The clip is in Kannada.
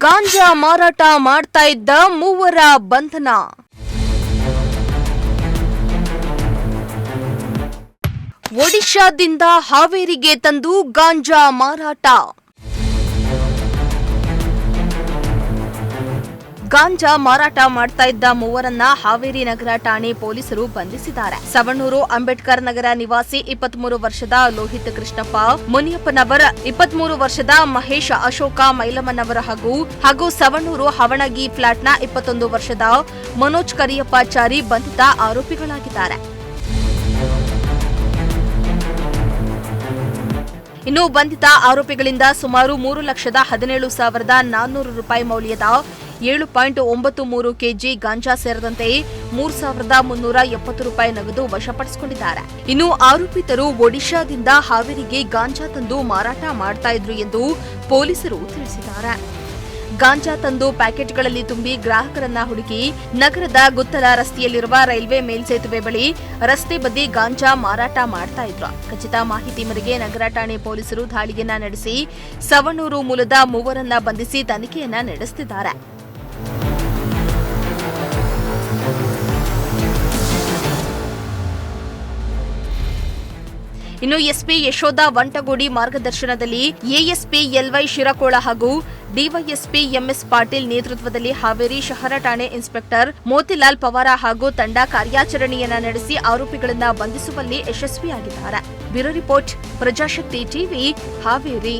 ಗಾಂಜಾ ಮಾರಾಟ ಮಾಡ್ತಾ ಇದ್ದ ಮೂವರ ಬಂಧನ. ಒಡಿಶಾದಿಂದ ಹಾವೇರಿಗೆ ತಂದು ಗಾಂಜಾ ಮಾರಾಟ. ಗಾಂಜಾ ಮಾರಾಟ ಮಾಡ್ತಾ ಇದ್ದ ಮೂವರನ್ನ ಹಾವೇರಿ ನಗರ ಠಾಣೆ ಪೊಲೀಸರು ಬಂಧಿಸಿದ್ದಾರೆ. ಸವಣೂರು ಅಂಬೇಡ್ಕರ್ ನಗರ ನಿವಾಸಿ 23 ವರ್ಷದ ಲೋಹಿತ್ ಕೃಷ್ಣಪ್ಪ ಮುನಿಯಪ್ಪನವರ, 23 ವರ್ಷದ ಮಹೇಶ್ ಅಶೋಕ ಮೈಲಮ್ಮನವರ ಹಾಗೂ ಸವಣೂರು ಹವಣಗಿ ಫ್ಲಾಟ್ನ 21 ವರ್ಷದ ಮನೋಜ್ ಕರಿಯಪ್ಪಾಚಾರಿ ಬಂಧಿತ ಆರೋಪಿಗಳಾಗಿದ್ದಾರೆ. ಇನ್ನು ಬಂಧಿತ ಆರೋಪಿಗಳಿಂದ ಸುಮಾರು 3,17,400 ರೂಪಾಯಿ ಮೌಲ್ಯದ 7.93 ಕೆಜಿ ಗಾಂಜಾ ಸೇರಿದಂತೆ 3,370 ರೂಪಾಯಿ ನಗದು ವಶಪಡಿಸಿಕೊಂಡಿದ್ದಾರೆ. ಇನ್ನು ಆರೋಪಿತರು ಒಡಿಶಾದಿಂದ ಹಾವೇರಿಗೆ ಗಾಂಜಾ ತಂದು ಮಾರಾಟ ಮಾಡ್ತಾ ಇದ್ರು ಎಂದು ಪೊಲೀಸರು ತಿಳಿಸಿದ್ದಾರೆ. ಗಾಂಜಾ ತಂದು ಪ್ಯಾಕೆಟ್ಗಳಲ್ಲಿ ತುಂಬಿ ಗ್ರಾಹಕರನ್ನ ಹುಡುಕಿ ನಗರದ ಗುತ್ತಲ ರಸ್ತೆಯಲ್ಲಿರುವ ರೈಲ್ವೆ ಮೇಲ್ಸೇತುವೆ ಬಳಿ ರಸ್ತೆ ಬದಿ ಗಾಂಜಾ ಮಾರಾಟ ಮಾಡ್ತಾ ಇದ್ರು. ಖಚಿತ ಮಾಹಿತಿ ಮೇರೆಗೆ ನಗರ ಠಾಣೆ ಪೊಲೀಸರು ದಾಳಿಯನ್ನ ನಡೆಸಿ ಸವಣೂರು ಮೂಲದ ಮೂವರನ್ನ ಬಂಧಿಸಿ ತನಿಖೆಯನ್ನ ನಡೆಸುತ್ತಿದ್ದಾರೆ. ಇನ್ನು ಎಸ್ಪಿ ಯಶೋಧ ವಂಟಗೋಡಿ ಮಾರ್ಗದರ್ಶನದಲ್ಲಿ ಎಎಸ್ಪಿ ಎಲ್ವೈ ಶಿರಕೋಳ ಹಾಗೂ ಡಿವೈಎಸ್ಪಿ ಎಂಎಸ್ ಪಾಟೀಲ್ ನೇತೃತ್ವದಲ್ಲಿ ಹಾವೇರಿ ಶಹರ ಠಾಣೆ ಇನ್ಸ್ಪೆಕ್ಟರ್ ಮೋತಿಲಾಲ್ ಪವಾರ ಹಾಗೂ ತಂಡ ಕಾರ್ಯಾಚರಣೆಯನ್ನ ನಡೆಸಿ ಆರೋಪಿಗಳನ್ನ ಬಂಧಿಸುವಲ್ಲಿ ಯಶಸ್ವಿಯಾಗಿದ್ದಾರೆ. Bureau report, Prajashakti TV, Haveri.